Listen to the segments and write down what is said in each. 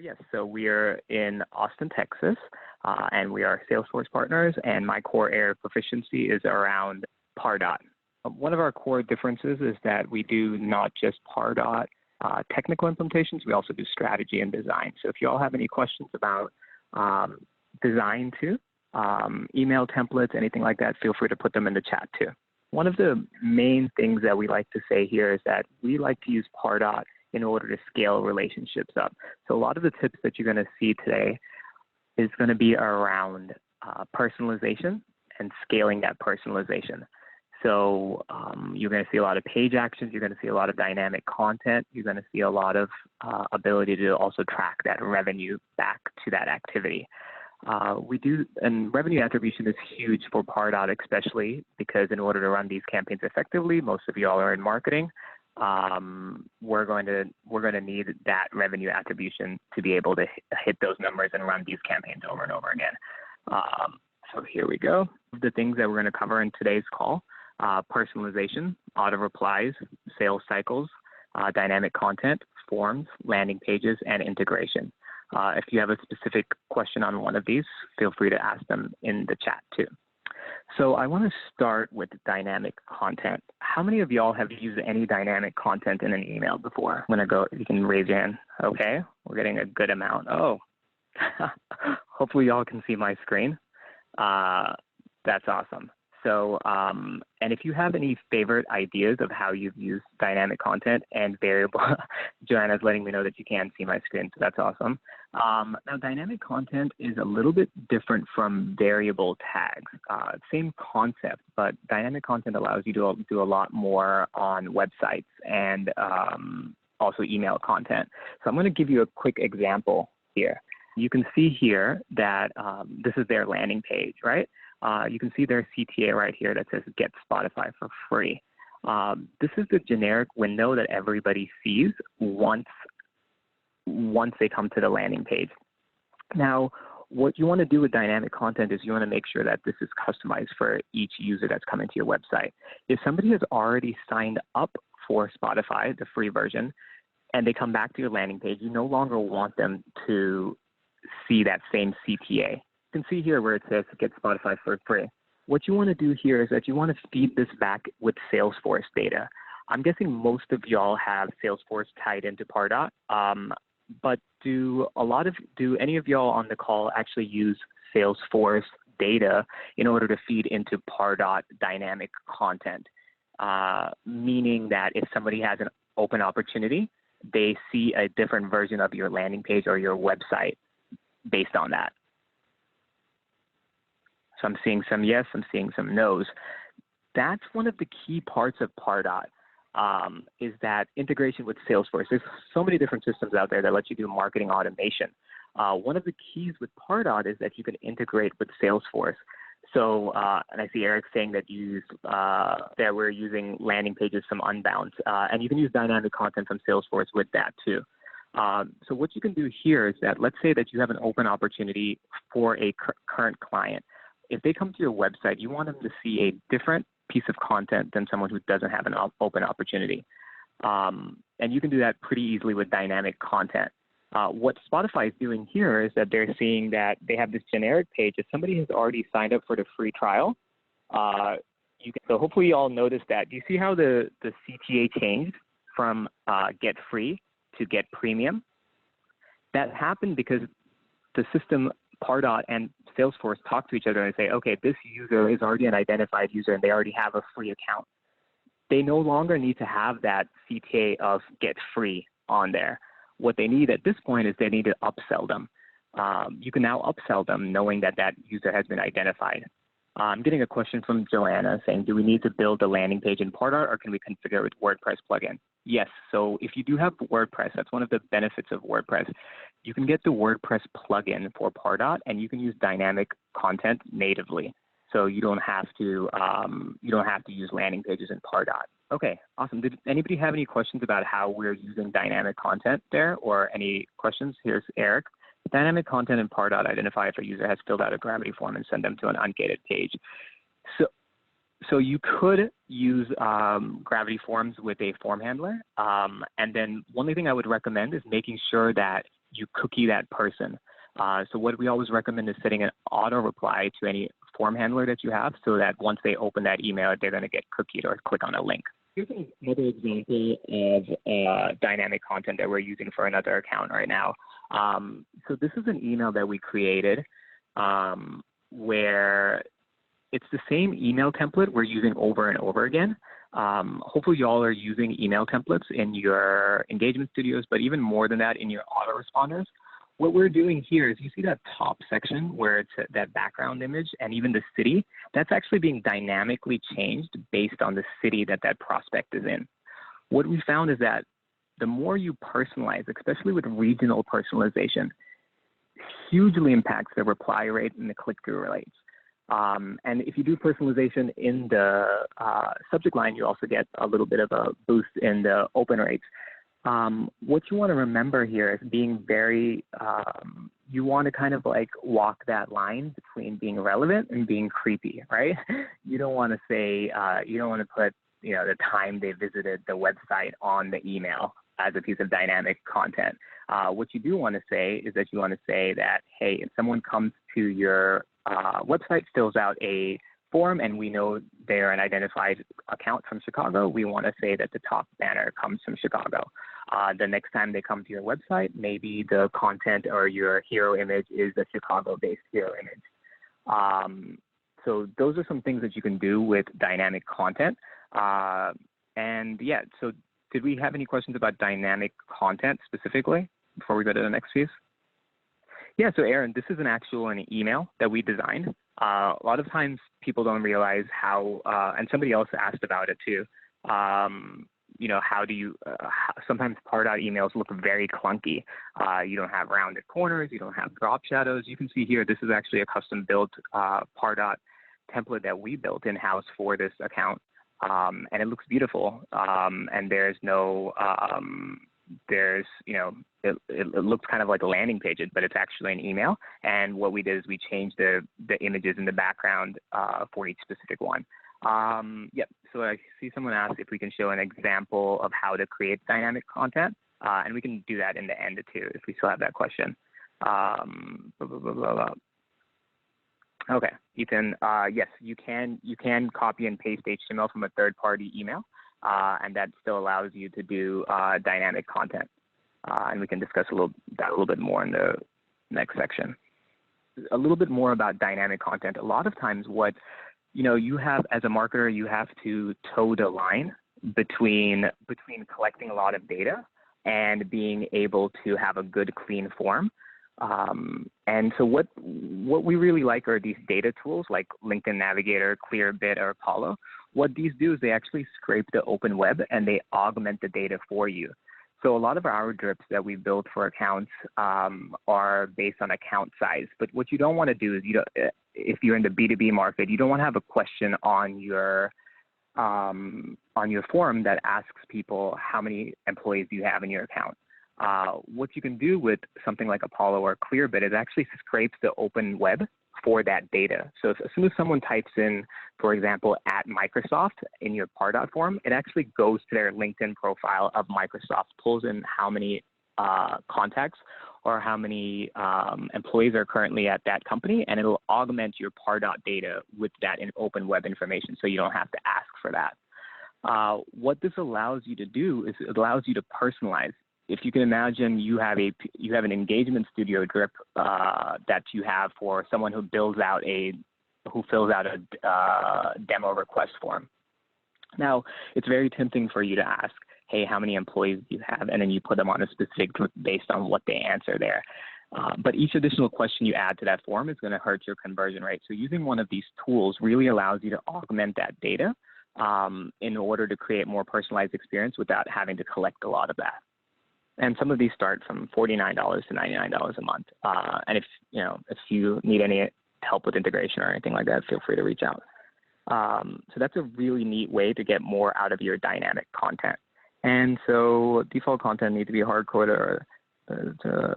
Yes, so we are in Austin, Texas, and we are Salesforce partners, and my core area of proficiency is around Pardot. One of our core differences is that we do not just Pardot technical implementations, we also do strategy and design. So if you all have any questions about design too, email templates, anything like that, feel free to put them in the chat too. One of the main things that we like to say here is that we like to use Pardot in order to scale relationships up. So a lot of the tips that you're going to see today is going to be around personalization and scaling that personalization. So you're going to see a lot of page actions, you're going to see a lot of dynamic content, you're going to see a lot of ability to also track that revenue back to that activity. And revenue attribution is huge for Pardot, especially because in order to run these campaigns effectively, most of y'all are in marketing. We're going to need that revenue attribution to be able to hit those numbers and run these campaigns over and over again. So here we go. The things that we're going to cover in today's call: personalization, auto replies, sales cycles, dynamic content, forms, landing pages, and integration. If you have a specific question on one of these, feel free to ask them in the chat too. So I want to start with dynamic content. How many of y'all have used any dynamic content in an email before? I'm going to go, you can raise your hand. Okay, we're getting a good amount. Oh, hopefully y'all can see my screen. That's awesome. So, and if you have any favorite ideas of how you've used dynamic content and variable, Joanna's letting me know that you can see my screen, so that's awesome. Now, dynamic content is a little bit different from variable tags. Same concept, but dynamic content allows you to do a lot more on websites and also email content. So I'm going to give you a quick example here. You can see here that this is their landing page, right? You can see their CTA right here that says get Spotify for free. This is the generic window that everybody sees once they come to the landing page. Now, what you want to do with dynamic content is you want to make sure that this is customized for each user that's coming to your website. If somebody has already signed up for Spotify, the free version, and they come back to your landing page, you no longer want them to see that same CTA. You can see here where it says get Spotify for free. What you want to do here is that you want to feed this back with Salesforce data. I'm guessing most of y'all have Salesforce tied into Pardot, but do any of y'all on the call actually use Salesforce data in order to feed into Pardot dynamic content? Meaning that if somebody has an open opportunity, they see a different version of your landing page or your website based on that. So I'm seeing some yes, I'm seeing some no's. That's one of the key parts of Pardot, is that integration with Salesforce. There's so many different systems out there that let you do marketing automation. One of the keys with Pardot is that you can integrate with Salesforce. So, and I see Eric saying that that we're using landing pages from Unbound, and you can use dynamic content from Salesforce with that too. So what you can do here is that let's say that you have an open opportunity for a current client. If they come to your website, you want them to see a different piece of content than someone who doesn't have an open opportunity. And you can do that pretty easily with dynamic content. What Spotify is doing here is that they're seeing that they have this generic page. If somebody has already signed up for the free trial, so hopefully you all noticed that. Do you see how the CTA changed from get free to get premium? That happened because the system, Pardot and Salesforce, talk to each other and say, okay, this user is already an identified user and they already have a free account. They no longer need to have that CTA of get free on there. What they need at this point is they need to upsell them. You can now upsell them knowing that that user has been identified. I'm getting a question from Joanna saying, do we need to build a landing page in Pardot or can we configure it with WordPress plugin? Yes, so if you do have WordPress, that's one of the benefits of WordPress. You can get the WordPress plugin for Pardot and you can use dynamic content natively. So you don't have to use landing pages in Pardot. Okay, awesome. Did anybody have any questions about how we're using dynamic content there, or any questions? Here's Eric. Dynamic content in Pardot identify if a user has filled out a Gravity form and send them to an ungated page. So you could use Gravity forms with a form handler. And then one thing I would recommend is making sure that you cookie that person. So what we always recommend is setting an auto reply to any form handler that you have so that once they open that email, they're going to get cookied or click on a link. Here's another example of dynamic content that we're using for another account right now. So this is an email that we created where it's the same email template we're using over and over again. Hopefully y'all are using email templates in your engagement studios, but even more than that in your autoresponders. What we're doing here is you see that top section where it's that background image and even the city, that's actually being dynamically changed based on the city that that prospect is in. What we found is that the more you personalize, especially with regional personalization, hugely impacts the reply rate and the click-through rates. And if you do personalization in the subject line, you also get a little bit of a boost in the open rates. What you want to remember here is being very, you want to kind of like walk that line between being relevant and being creepy, right? You don't want to say, you don't want to put, the time they visited the website on the email as a piece of dynamic content. What you do want to say is that you want to say that, hey, if someone comes to your website, fills out a form, and we know they're an identified account from Chicago, we want to say that the top banner comes from Chicago. The next time they come to your website, maybe the content or your hero image is a Chicago-based hero image. So those are some things that you can do with dynamic content. And yeah, so did we have any questions about dynamic content specifically before we go to the next piece? Yeah, so Aaron, this is an email that we designed. A lot of times people don't realize how, and somebody else asked about it too, how do you, sometimes Pardot emails look very clunky. You don't have rounded corners, you don't have drop shadows. You can see here, this is actually a custom built Pardot template that we built in-house for this account. And it looks beautiful. And there's no, it looks kind of like a landing page, but it's actually an email. And what we did is we changed the images in the background for each specific one. Yep, so I see someone asked if we can show an example of how to create dynamic content. And we can do that in the end too, if we still have that question. Okay, Ethan, yes, you can copy and paste HTML from a third-party email. And that still allows you to do dynamic content. And we can discuss that a little bit more in the next section. A little bit more about dynamic content. A lot of times what, you have as a marketer, you have to toe the line between collecting a lot of data and being able to have a good, clean form. And so what we really like are these data tools like LinkedIn Navigator, Clearbit, or Apollo. What these do is they actually scrape the open web and they augment the data for you. So a lot of our drips that we build for accounts are based on account size. But what you don't want to do is, if you're in the B2B market, you don't want to have a question on your form that asks people how many employees do you have in your account. What you can do with something like Apollo or Clearbit is actually scrapes the open web for that data. So as soon as someone types in, for example, at Microsoft in your Pardot form, it actually goes to their LinkedIn profile of Microsoft, pulls in how many contacts or how many employees are currently at that company, and it'll augment your Pardot data with that in open web information, so you don't have to ask for that. What this allows you to do is it allows you to personalize. If you can imagine, you have an engagement studio drip that you have for someone who fills out a demo request form. Now, it's very tempting for you to ask, hey, how many employees do you have? And then you put them on a specific drip based on what they answer there. But each additional question you add to that form is going to hurt your conversion rate. So using one of these tools really allows you to augment that data in order to create more personalized experience without having to collect a lot of that. And some of these start from $49 to $99 a month. And if you need any help with integration or anything like that, feel free to reach out. So that's a really neat way to get more out of your dynamic content. And so default content needs to be hard-coded.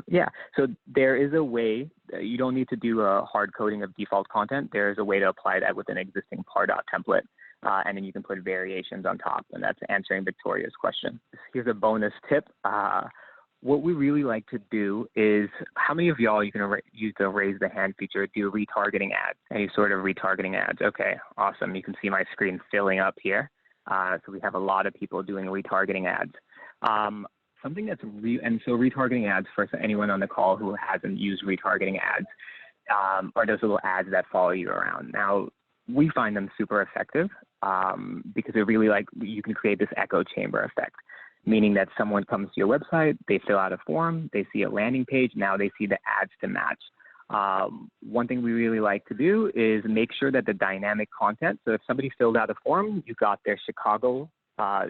Yeah, so there is a way. You don't need to do a hard coding of default content. There is a way to apply that with an existing Pardot template. And then you can put variations on top, and that's answering Victoria's question. Here's a bonus tip. What we really like to do is, how many of y'all, you can use the raise the hand feature, do retargeting ads, any sort of retargeting ads? Okay, awesome. You can see my screen filling up here. So we have a lot of people doing retargeting ads. Something that's and so retargeting ads, for anyone on the call who hasn't used retargeting ads, are those little ads that follow you around. Now, we find them super effective because they're really you can create this echo chamber effect, meaning that someone comes to your website, they fill out a form, they see a landing page, now they see the ads to match. One thing we really like to do is make sure that the dynamic content, so if somebody filled out a form, you got their Chicago,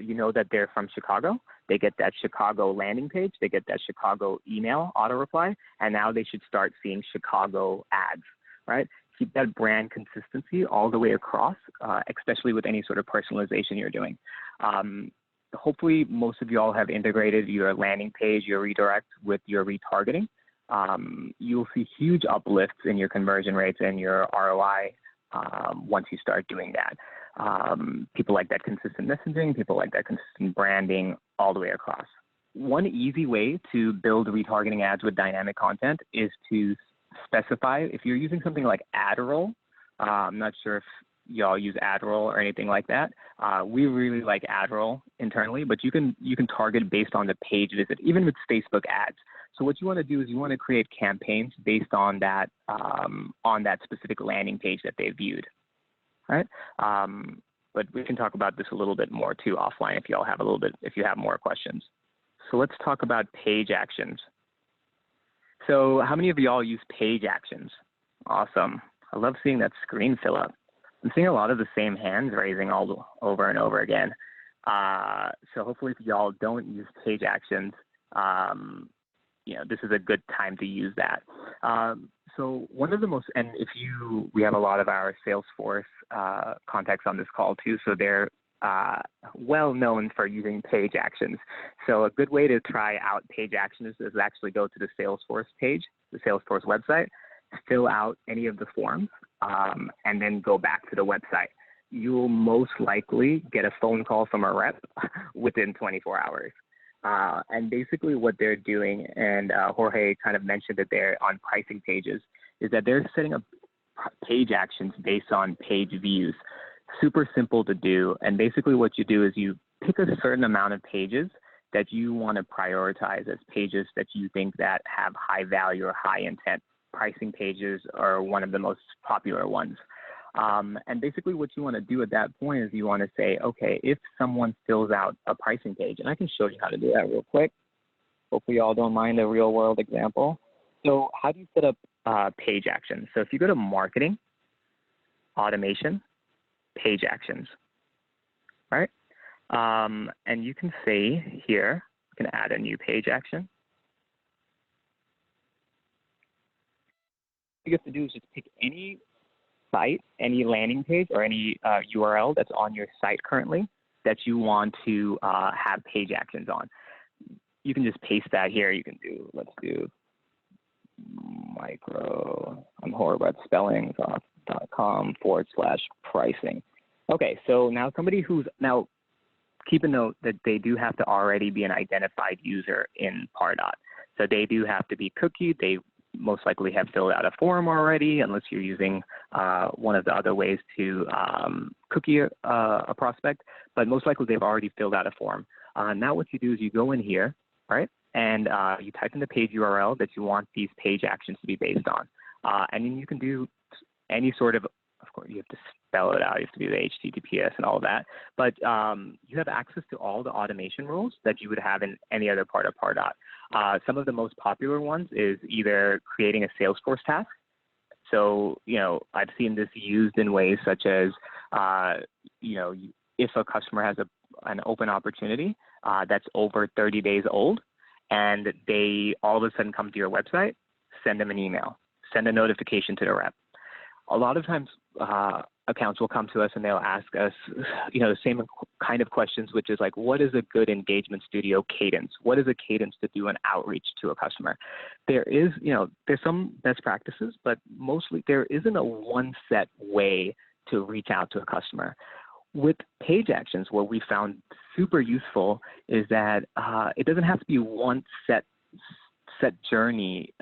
you know that they're from Chicago, they get that Chicago landing page, they get that Chicago email auto reply, and now they should start seeing Chicago ads, right? Keep that brand consistency all the way across, especially with any sort of personalization you're doing. Hopefully, most of you all have integrated your landing page, your redirect with your retargeting. You'll see huge uplifts in your conversion rates and your ROI once you start doing that. People like that consistent messaging, people like that consistent branding all the way across. One easy way to build retargeting ads with dynamic content is to specify, if you're using something like Adderall, I'm not sure if y'all use Adderall or anything like that. We really like Adderall internally, but you can target based on the page visit, even with Facebook ads. So what you want to do is you want to create campaigns based on that specific landing page that they viewed, right? But we can talk about this a little bit more too offline if y'all have if you have more questions. So let's talk about page actions. So how many of y'all use page actions? Awesome. I love seeing that screen fill up. I'm seeing a lot of the same hands raising all over and over again. So hopefully if y'all don't use page actions, this is a good time to use that. So one of the most, and we have a lot of our Salesforce contacts on this call too, so they're well known for using page actions. So a good way to try out page actions is actually go to the Salesforce page, the Salesforce website, fill out any of the forms, and then go back to the website. You'll most likely get a phone call from a rep within 24 hours. And basically what they're doing, and Jorge kind of mentioned that they're on pricing pages, is that they're setting up page actions based on page views. Super simple to do. And basically what you do is you pick a certain amount of pages that you want to prioritize as pages that you think that have high value or high intent. Pricing pages are one of the most popular ones. And basically what you want to do at that point is you want to say, okay, if someone fills out a pricing page, and I can show you how to do that real quick. Hopefully you all don't mind a real world example. So how do you set up page actions? So if you go to marketing, automation, page actions, right? And you can say here, you can add a new page action. What you have to do is just pick any site, any landing page, or any URL that's on your site currently that you want to have page actions on. You can just paste that here. You can do, let's do I'm horrible at spelling, .com/pricing. Okay, so now somebody now keep a note that they do have to already be an identified user in Pardot. So they do have to be cookied. They most likely have filled out a form already, unless you're using one of the other ways to cookie a prospect, but most likely they've already filled out a form. Now what you do is you go in here, right, and you type in the page URL that you want these page actions to be based on. And then you can do any sort of course, you have to spell it out, you have to do the HTTPS and all that, but you have access to all the automation rules that you would have in any other part of Pardot. Some of the most popular ones is either creating a Salesforce task. So, I've seen this used in ways such as, if a customer has an open opportunity that's over 30 days old and they all of a sudden come to your website, send them an email, send a notification to the rep. A lot of times accounts will come to us and they'll ask us, the same kind of questions, which is like, what is a good engagement studio cadence? What is a cadence to do an outreach to a customer? There is, there's some best practices, but mostly there isn't a one set way to reach out to a customer. With page actions, what we found super useful is that it doesn't have to be one set set journey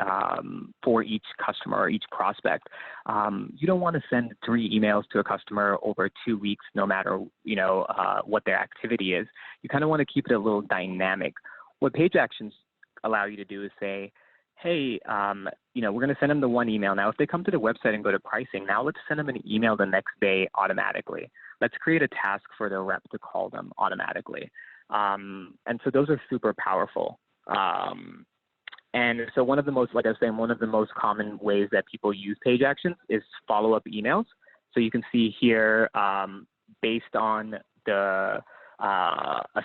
for each customer or each prospect. You don't want to send 3 emails to a customer over 2 weeks, no matter what their activity is. You kind of want to keep it a little dynamic. What page actions allow you to do is say, hey, we're going to send them the 1 email. Now, if they come to the website and go to pricing, now let's send them an email the next day automatically. Let's create a task for the rep to call them automatically. And so those are super powerful. And so one of the most, like I was saying, one of the most common ways that people use page actions is follow-up emails. So you can see here, based on a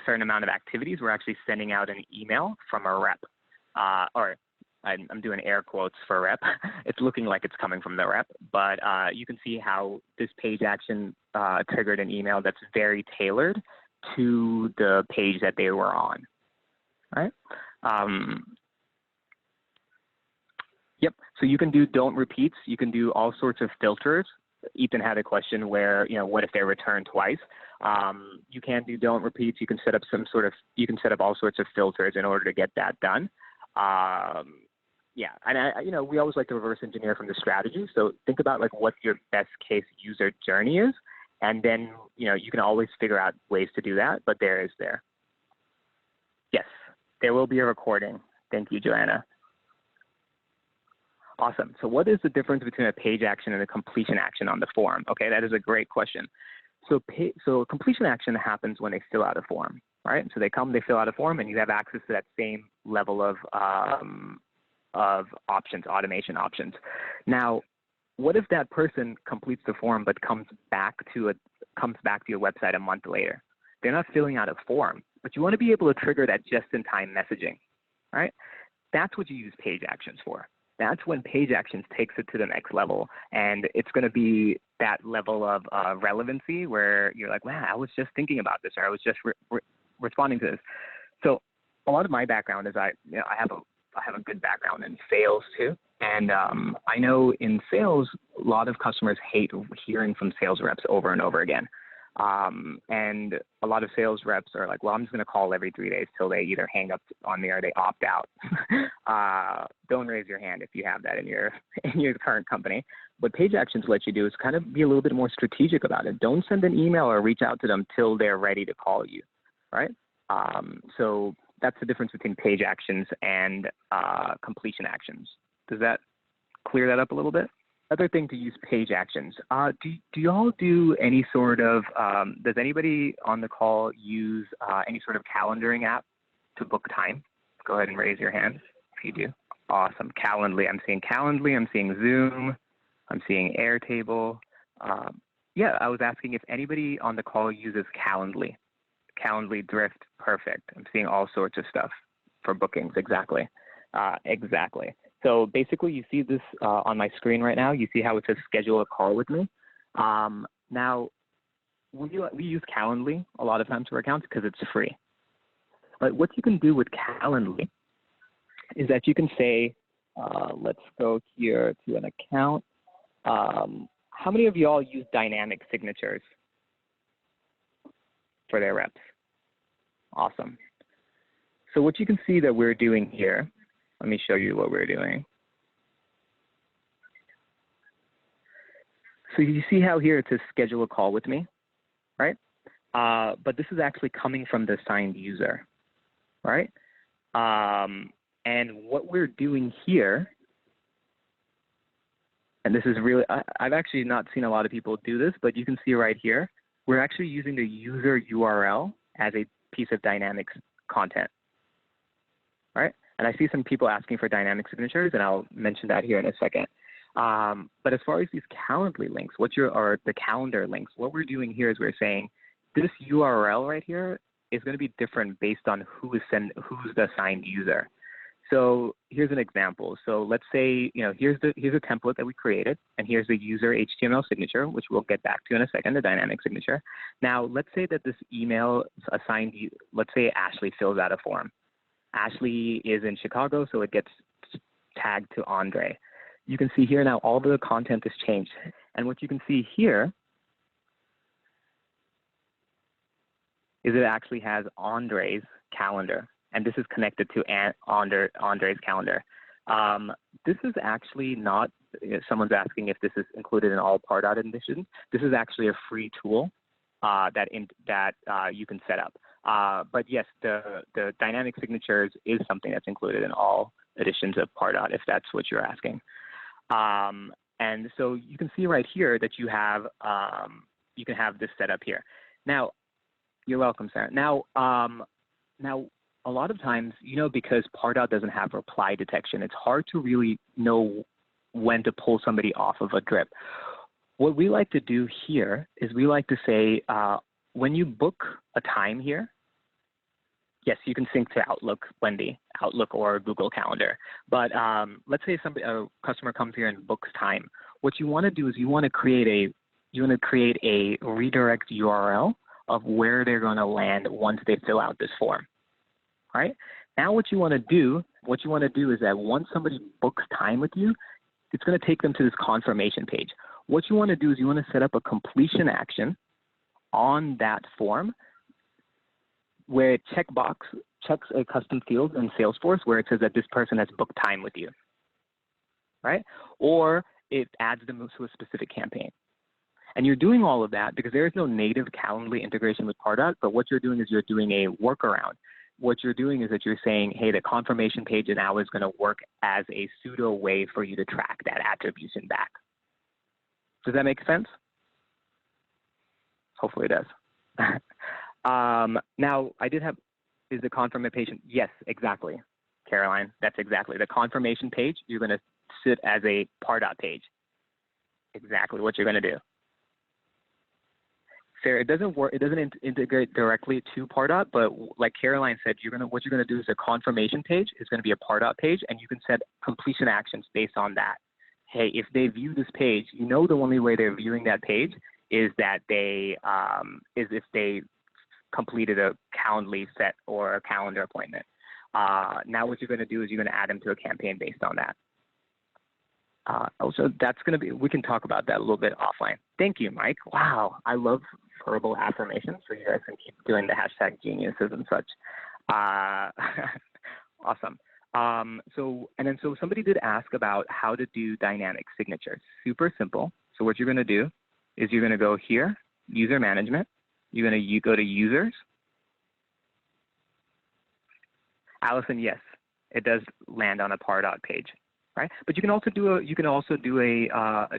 certain amount of activities, we're actually sending out an email from a rep, I'm doing air quotes for rep. It's looking like it's coming from the rep, but you can see how this page action triggered an email that's very tailored to the page that they were on, right? Yep, so you can do don't repeats. You can do all sorts of filters. Ethan had a question where, what if they return twice? You can do don't repeats. You can set up you can set up all sorts of filters in order to get that done. Yeah, and we always like to reverse engineer from the strategy. So think about like what your best case user journey is, and then you can always figure out ways to do that. But there. Yes, there will be a recording. Thank you, Joanna. Awesome. So what is the difference between a page action and a completion action on the form? Okay, that is a great question. So completion action happens when they fill out a form, right? So they come, they fill out a form, and you have access to that same level of options, automation options. Now, what if that person completes the form but comes back to your website a month later? They're not filling out a form, but you want to be able to trigger that just-in-time messaging, right? That's what you use page actions for. That's when page actions takes it to the next level, and it's going to be that level of relevancy where you're like, wow, I was just thinking about this, or I was just responding to this. So a lot of my background is I have a good background in sales too, and I know in sales a lot of customers hate hearing from sales reps over and over again. And a lot of sales reps are like, well, I'm just going to call every 3 days till they either hang up on me or they opt out. Don't raise your hand if you have that in your current company. What page actions let you do is kind of be a little bit more strategic about it. Don't send an email or reach out to them till they're ready to call you, right? So that's the difference between page actions and completion actions. Does that clear that up a little bit? Other thing to use page actions. Do y'all do any sort of, does anybody on the call use any sort of calendaring app to book time? Go ahead and raise your hand if you do. Awesome. Calendly. I'm seeing Calendly. I'm seeing Zoom. I'm seeing Airtable. Yeah, I was asking if anybody on the call uses Calendly. Calendly, Drift, perfect. I'm seeing all sorts of stuff for bookings. Exactly. Exactly. So basically, you see this on my screen right now. You see how it says schedule a call with me. Now, we use Calendly a lot of times for accounts because it's free. But what you can do with Calendly is that you can say, let's go here to an account. How many of y'all use dynamic signatures for their reps? Awesome. So what you can see that we're doing here, let me show you what we're doing. So you see how here it says schedule a call with me, right? But this is actually coming from the assigned user, right? And what we're doing here, and this is really, I've actually not seen a lot of people do this, but you can see right here, we're actually using the user URL as a piece of dynamic content, right? And I see some people asking for dynamic signatures, and I'll mention that here in a second. But as far as these Calendly links, or the calendar links, what we're doing here is we're saying this URL right here is going to be different based on who's the assigned user. So here's an example. So let's say, here's a template that we created, and here's the user HTML signature, which we'll get back to in a second, the dynamic signature. Now, let's say that this email assigned, let's say Ashley fills out a form. Ashley is in Chicago, so it gets tagged to Andre. You can see here now all the content is changed. And what you can see here is it actually has Andre's calendar. and this is connected to Andre's calendar. This is actually not, someone's asking if this is included in all Pardot editions. This is actually a free tool that you can set up. But yes, the dynamic signatures is something that's included in all editions of Pardot, if that's what you're asking. And so you can see right here that you have you can have this set up here. Now, you're welcome, Sarah. Now, a lot of times, because Pardot doesn't have reply detection, it's hard to really know when to pull somebody off of a drip. What we like to do here is we like to say, when you book a time here, yes, you can sync to Outlook, Wendy, Outlook or Google Calendar. But let's say a customer comes here and books time. What you want to do is you want to create a redirect URL of where they're going to land once they fill out this form. Right? Now what you want to do is that once somebody books time with you, it's going to take them to this confirmation page. What you want to do is you want to set up a completion action on that form where it checks a custom field in Salesforce where it says that this person has booked time with you, right? Or it adds them to a specific campaign. And you're doing all of that because there is no native Calendly integration with Pardot, but what you're doing is you're doing a workaround. What you're doing is that you're saying, hey, the confirmation page now is going to work as a pseudo way for you to track that attribution back. Does that make sense? Hopefully it does. Now, is the confirmation page? Yes, exactly, Caroline. That's exactly. The confirmation page, you're going to sit as a Pardot page. Exactly what you're going to do. Sarah, it doesn't work. It doesn't integrate directly to Pardot, but like Caroline said, what you're going to do is a confirmation page is going to be a Pardot page, and you can set completion actions based on that. Hey, if they view this page, the only way they're viewing that page is that if they completed a Calendly set or a calendar appointment. Now what you're going to do is you're going to add them to a campaign based on that. Also, that's going to be, we can talk about that a little bit offline. Thank you, Mike. Wow, I love verbal affirmations, so you guys can keep doing the hashtag geniuses and such. Awesome. So somebody did ask about how to do dynamic signatures. Super simple. So what you're going to do is you're going to go here, user management. You're going to go to users. Allison, yes, it does land on a Pardot page. Right? But you can also do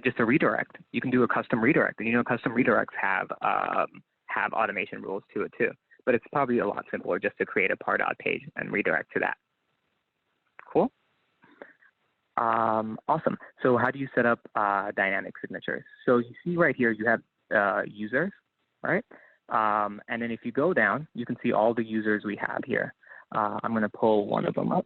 just a redirect. You can do a custom redirect, and custom redirects have automation rules to it too. But it's probably a lot simpler just to create a Pardot page and redirect to that. Cool. Awesome. So how do you set up dynamic signatures? So you see right here you have users, right? And then if you go down, you can see all the users we have here. I'm going to pull one of them up.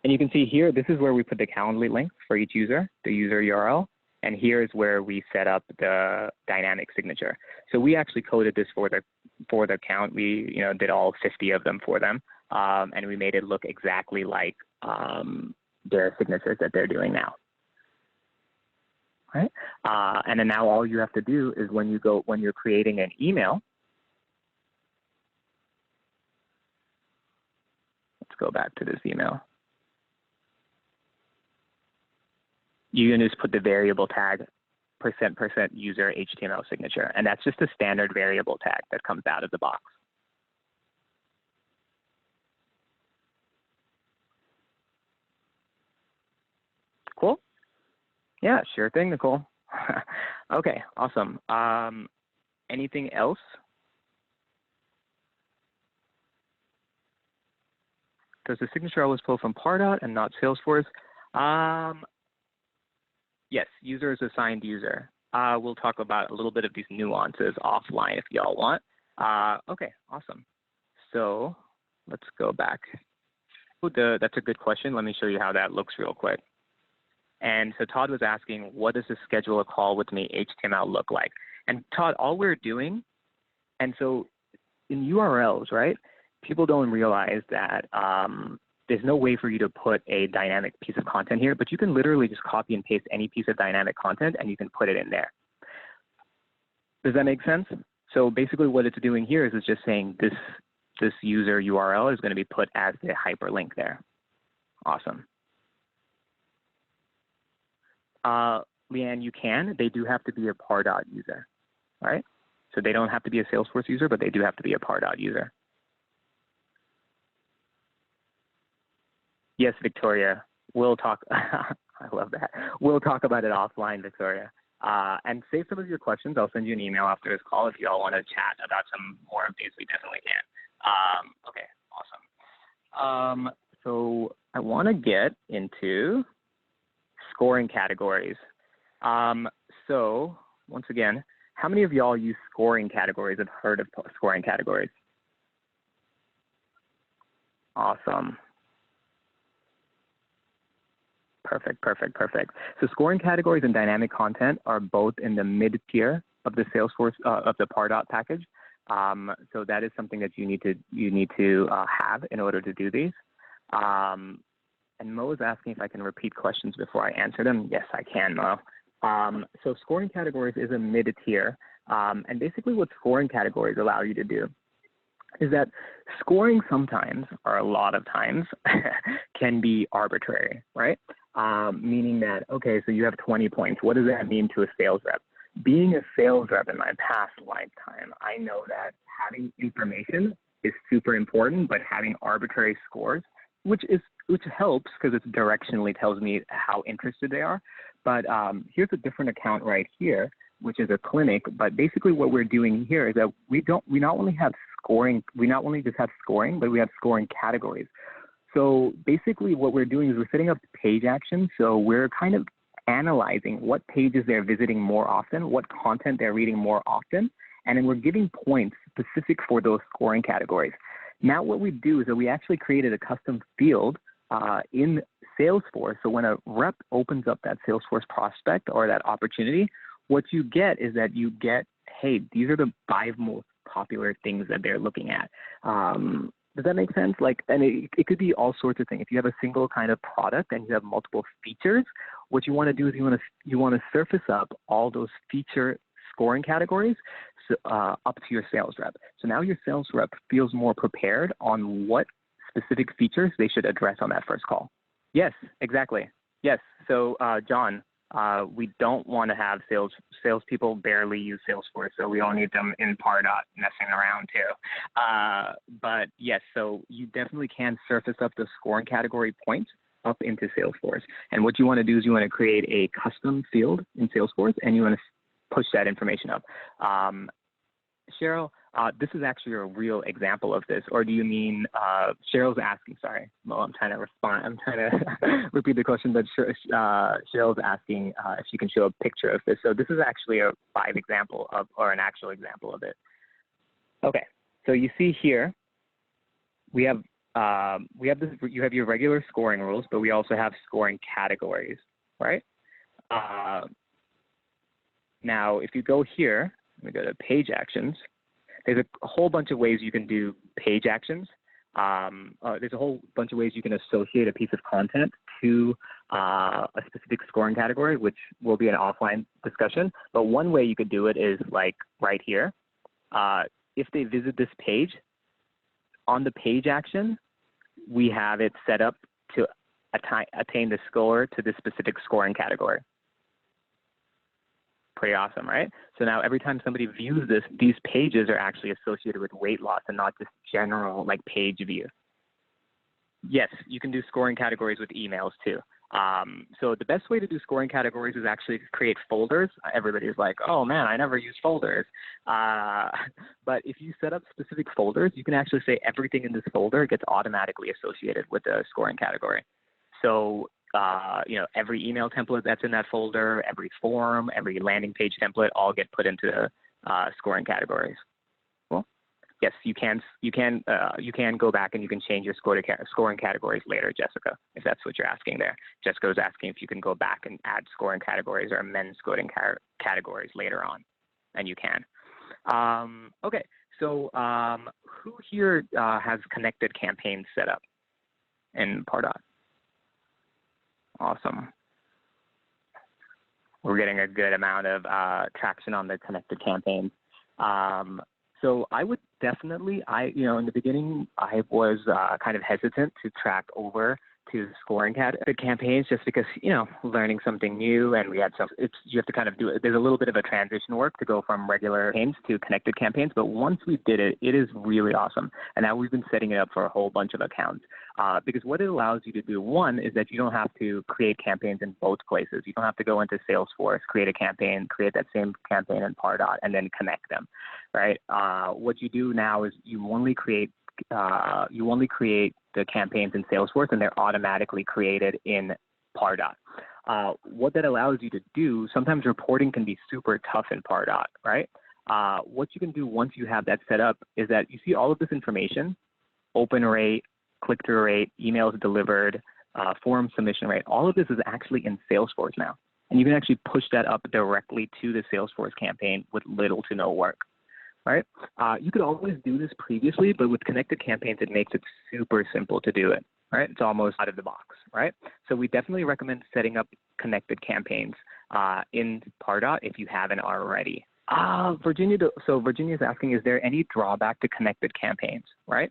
And you can see here, this is where we put the Calendly link for each user, the user URL. And here is where we set up the dynamic signature. So we actually coded this for the account. We did all 50 of them for them, and we made it look exactly like their signatures that they're doing now. Right? And then now all you have to do is when you're creating an email. Let's go back to this email. You can just put the variable tag %% user HTML signature, and that's just a standard variable tag that comes out of the box. Cool? Yeah, sure thing, Nicole. Okay, awesome. Anything else? Does the signature always pull from Pardot and not Salesforce? Yes, user is assigned user. We'll talk about a little bit of these nuances offline if y'all want. Okay, awesome. So let's go back. That's a good question. Let me show you how that looks real quick. And so Todd was asking, what does the schedule a call with me HTML look like? And Todd, all we're doing, and so in URLs, right, people don't realize that there's no way for you to put a dynamic piece of content here, but you can literally just copy and paste any piece of dynamic content and you can put it in there. Does that make sense? So basically what it's doing here is it's just saying this user URL is going to be put as the hyperlink there. Awesome. Leanne, you can. They do have to be a Pardot user, all right? So they don't have to be a Salesforce user, but they do have to be a Pardot user. Yes, Victoria, we'll talk. I love that. We'll talk about it offline, Victoria. And save some of your questions. I'll send you an email after this call if you all want to chat about some more of these. We definitely can. Okay, awesome. So I want to get into scoring categories. So once again, how many of y'all use scoring categories, have heard of scoring categories? Awesome. Perfect, perfect, perfect. So scoring categories and dynamic content are both in the mid-tier of the Salesforce, of the Pardot package. So that is something that you need to have in order to do these. And Mo is asking if I can repeat questions before I answer them. Yes, I can, Mo. So scoring categories is a mid-tier. And basically what scoring categories allow you to do is that scoring sometimes, or a lot of times, can be arbitrary, right? Meaning that, okay, so you have 20 points. What does that mean to a sales rep? Being a sales rep in my past lifetime, I know that having information is super important, but having arbitrary scores, which helps because it directionally tells me how interested they are. But here's a different account right here, which is a clinic. But basically what we're doing here is that we not only just have scoring, but we have scoring categories. So basically what we're doing is we're setting up page actions. So we're kind of analyzing what pages they're visiting more often, what content they're reading more often, and then we're giving points specific for those scoring categories. Now what we do is that we actually created a custom field in Salesforce. So when a rep opens up that Salesforce prospect or that opportunity, what you get is that you get, hey, these are the 5 most popular things that they're looking at. Does that make sense? Like, and it could be all sorts of things. If you have a single kind of product and you have multiple features, what you want to do is you want to surface up all those feature scoring categories up to your sales rep. So now your sales rep feels more prepared on what specific features they should address on that first call. Yes, exactly. Yes. So John, we don't want to have salespeople barely use Salesforce, so we don't need them in Pardot messing around too. But yes, so you definitely can surface up the scoring category points up into Salesforce. And what you want to do is you want to create a custom field in Salesforce, and you want to push that information up. Cheryl, this is actually a real example of this, or do you mean, Cheryl's asking, sorry, Mo, I'm trying to respond. I'm trying to repeat the question, but Cheryl's asking if you can show a picture of this. So this is actually a live example of, or an actual example of it. Okay, so you see here, we have this, you have your regular scoring rules, but we also have scoring categories, right? Now, if you go here, we go to page actions. There's a whole bunch of ways you can do page actions. There's a whole bunch of ways you can associate a piece of content to a specific scoring category, which will be an offline discussion. But one way you could do it is like right here. If they visit this page, on the page action, we have it set up to attain the score to this specific scoring category. Pretty awesome, right? So now every time somebody views this, these pages are actually associated with weight loss and not just general like page view. Yes, you can do scoring categories with emails too. So the best way to do scoring categories is actually to create folders. Everybody's like, oh man, I never use folders. But if you set up specific folders, you can actually say everything in this folder gets automatically associated with the scoring category. So you know, every email template that's in that folder, every form, every landing page template, all get put into scoring categories. Cool. Yes, you can go back and you can change your scoring categories later, Jessica, if that's what you're asking there. Jessica was asking if you can go back and add scoring categories or amend scoring categories later on, and you can. Okay, so who here has connected campaigns set up? in Pardot? Awesome. We're getting a good amount of traction on the connected campaigns. So I would definitely, in the beginning, I was kind of hesitant to track over to scoring campaigns just because, learning something new, and we had you have to kind of do it. There's a little bit of a transition work to go from regular campaigns to connected campaigns, but once we did it, it is really awesome. And now we've been setting it up for a whole bunch of accounts because what it allows you to do, one, is that you don't have to create campaigns in both places. You don't have to go into Salesforce, create a campaign, create that same campaign in Pardot, and then connect them, right? What you do now is you only create the campaigns in Salesforce, and they're automatically created in Pardot. What that allows you to do, sometimes reporting can be super tough in Pardot, right? What you can do once you have that set up is that you see all of this information, open rate, click-through rate, emails delivered, form submission rate. All of this is actually in Salesforce now. And you can actually push that up directly to the Salesforce campaign with little to no work. Right? You could always do this previously, but with connected campaigns, it makes it super simple to do it. Right? It's almost out of the box. Right? So we definitely recommend setting up connected campaigns in Pardot if you haven't already. Virginia is asking, is there any drawback to connected campaigns? Right?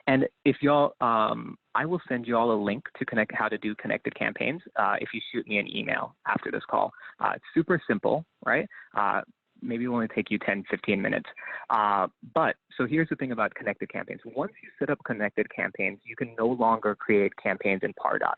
And if y'all, I will send you all a link to how to do connected campaigns if you shoot me an email after this call. It's super simple. Right? Maybe it will only take you 10, 15 minutes. So here's the thing about connected campaigns. Once you set up connected campaigns, you can no longer create campaigns in Pardot.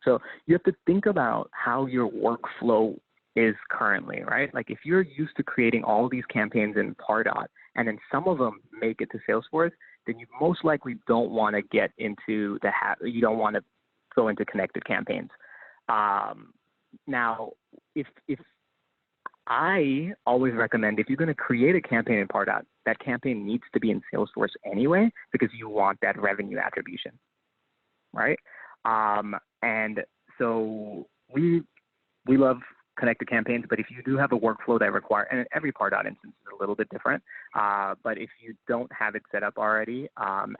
So you have to think about how your workflow is currently, right? Like if you're used to creating all these campaigns in Pardot, and then some of them make it to Salesforce, then you most likely don't want to get into you don't want to go into connected campaigns. Now, if I always recommend, if you're going to create a campaign in Pardot, that campaign needs to be in Salesforce anyway, because you want that revenue attribution, right? And so we love connected campaigns, but if you do have a workflow that and every Pardot instance is a little bit different, but if you don't have it set up already,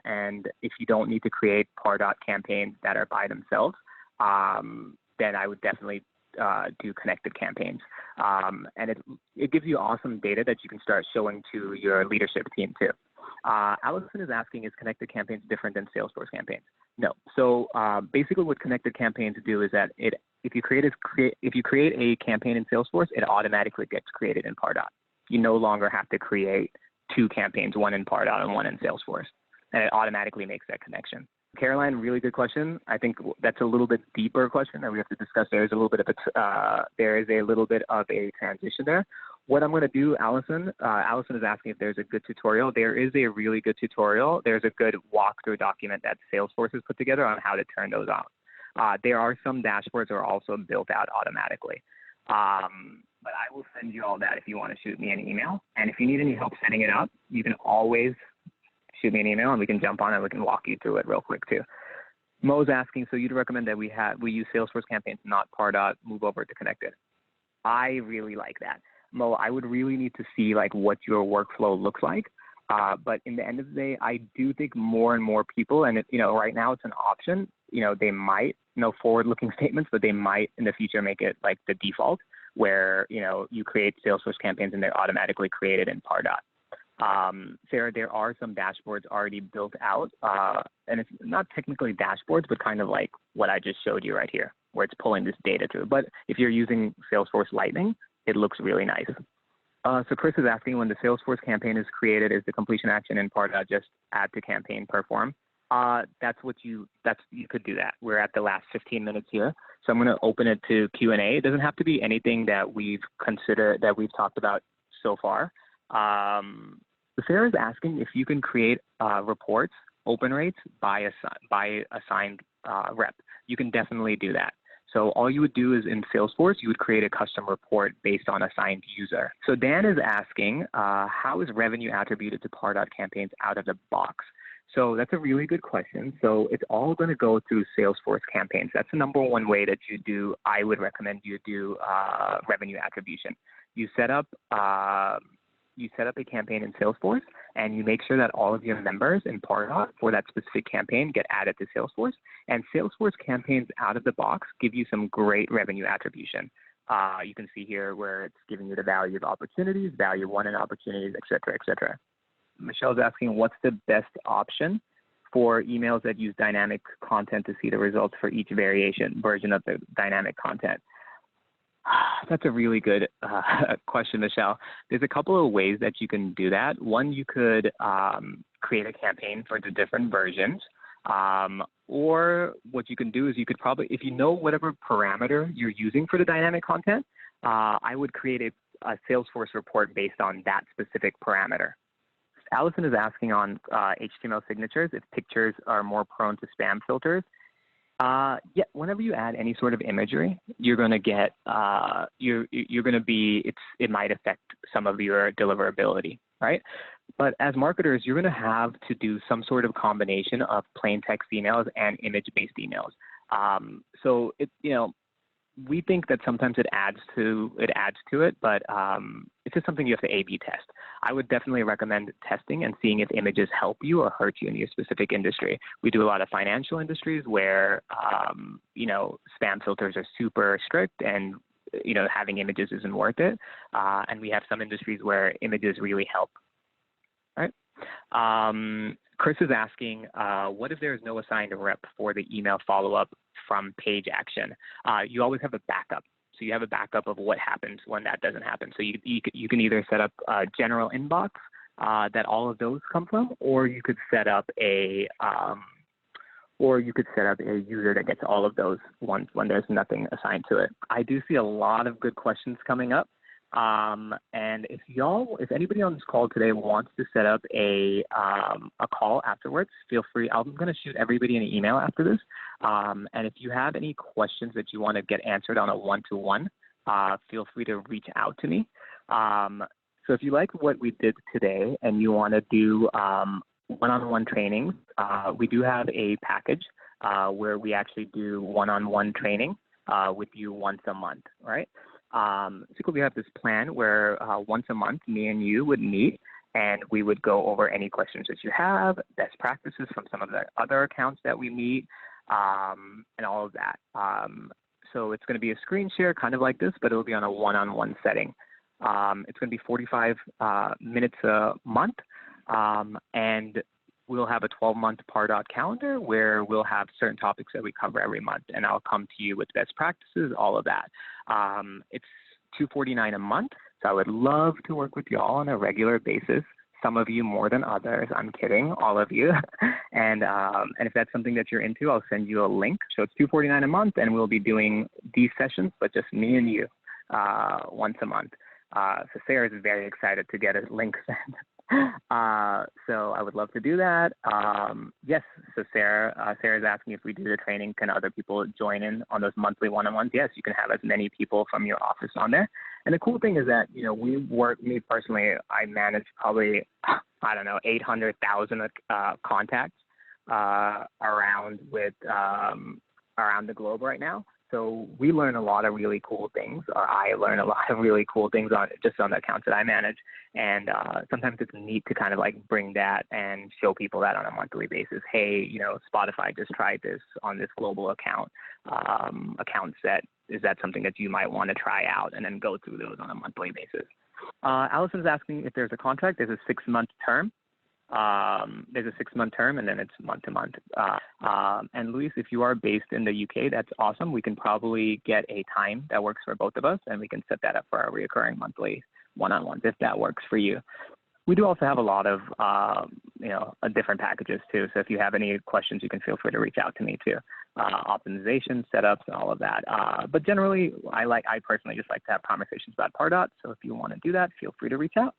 and if you don't need to create Pardot campaigns that are by themselves, then I would definitely do connected campaigns. And it gives you awesome data that you can start showing to your leadership team too. Allison is asking, is connected campaigns different than Salesforce campaigns? No. So basically what connected campaigns do is that if you create a campaign in Salesforce, it automatically gets created in Pardot. You no longer have to create two campaigns, one in Pardot and one in Salesforce, and it automatically makes that connection. Caroline, really good question. I think that's a little bit deeper question that we have to discuss. There is a little bit of a transition there. What I'm going to do, Allison is asking if there's a good tutorial. There is a really good tutorial. There's a good walkthrough document that Salesforce has put together on how to turn those on. There are some dashboards that are also built out automatically. But I will send you all that if you want to shoot me an email. And if you need any help setting it up, you can always shoot me an email and we can jump on and we can walk you through it real quick too. Mo's asking, so you'd recommend that we use Salesforce campaigns, not Pardot, move over to connected. I really like that. Mo, I would really need to see like what your workflow looks like. But in the end of the day, I do think more and more people, and right now it's an option, they might, no forward-looking statements, but they might in the future make it like the default where, you create Salesforce campaigns and they're automatically created in Pardot. Sarah, there are some dashboards already built out, and it's not technically dashboards, but kind of like what I just showed you right here, where it's pulling this data through. But if you're using Salesforce Lightning, it looks really nice. So Chris is asking, when the Salesforce campaign is created, is the completion action in Pardot just add to campaign perform? You could do that. We're at the last 15 minutes here. So I'm going to open it to Q&A. It doesn't have to be anything that we've talked about so far. Sarah is asking if you can create reports, open rates by assigned rep. You can definitely do that. So all you would do is in Salesforce, you would create a custom report based on assigned user. So Dan is asking, how is revenue attributed to Pardot campaigns out of the box? So that's a really good question. So it's all going to go through Salesforce campaigns. That's the number one way that I would recommend you do revenue attribution. You set up a campaign in Salesforce, and you make sure that all of your members in Pardot for that specific campaign get added to Salesforce. And Salesforce campaigns out of the box give you some great revenue attribution. You can see here where it's giving you the value of opportunities, value won in opportunities, et cetera, et cetera. Michelle's asking, what's the best option for emails that use dynamic content to see the results for each version of the dynamic content? That's a really good question, Michelle. There's a couple of ways that you can do that. One, you could create a campaign for the different versions. Or what you can do is you could probably, if you know whatever parameter you're using for the dynamic content, I would create a Salesforce report based on that specific parameter. Allison is asking on HTML signatures if pictures are more prone to spam filters. Yeah, whenever you add any sort of imagery, you're going to get, you're going to be, it might affect some of your deliverability, right? But as marketers, you're going to have to do some sort of combination of plain text emails and image-based emails. So we think that sometimes it adds to it, but it's just something you have to A/B test. I would definitely recommend testing and seeing if images help you or hurt you in your specific industry. We do a lot of financial industries where spam filters are super strict, and having images isn't worth it. And we have some industries where images really help. Right. Chris is asking, what if there is no assigned rep for the email follow-up from page action? You always have a backup. So you have a backup of what happens when that doesn't happen. So you can either set up a general inbox that all of those come from, or you could set up a user that gets all of those ones when there's nothing assigned to it. I do see a lot of good questions coming up. And if anybody on this call today wants to set up a call afterwards, feel free. I'm going to shoot everybody an email after this. And if you have any questions that you want to get answered on a one-to-one, feel free to reach out to me. So if you like what we did today and you want to do one-on-one trainings, we do have a package where we actually do one-on-one training with you once a month, right? So we have this plan where once a month, me and you would meet, and we would go over any questions that you have, best practices from some of the other accounts that we meet, and all of that. So it's going to be a screen share, kind of like this, but it'll be on a one-on-one setting. It's going to be 45 minutes a month, and we'll have a 12-month Pardot calendar where we'll have certain topics that we cover every month, and I'll come to you with best practices, all of that. It's $249 a month, so I would love to work with y'all on a regular basis. Some of you more than others. I'm kidding, all of you. And if that's something that you're into, I'll send you a link. So it's $249 a month, and we'll be doing these sessions, but just me and you once a month. So Sarah is very excited to get a link sent. So I would love to do that. Yes, so Sarah's asking if we do the training, can other people join in on those monthly one-on-ones? Yes, you can have as many people from your office on there. And the cool thing is that, me personally, I manage probably, 800,000 contacts around the globe right now. So we learn a lot of really cool things, or I learn a lot of really cool things on the accounts that I manage. And sometimes it's neat to kind of like bring that and show people that on a monthly basis. Hey, Spotify just tried this on this global account set. Is that something that you might want to try out, and then go through those on a monthly basis? Allison's asking if there's a contract. There's a 6-month term. There's a 6-month term, and then it's month to month. And Luis, if you are based in the UK, that's awesome. We can probably get a time that works for both of us, and we can set that up for our recurring monthly one-on-ones if that works for you. We do also have a lot of, different packages too. So if you have any questions, you can feel free to reach out to me too. Optimization, setups, and all of that. But generally, I personally just like to have conversations about Pardot. So if you want to do that, feel free to reach out.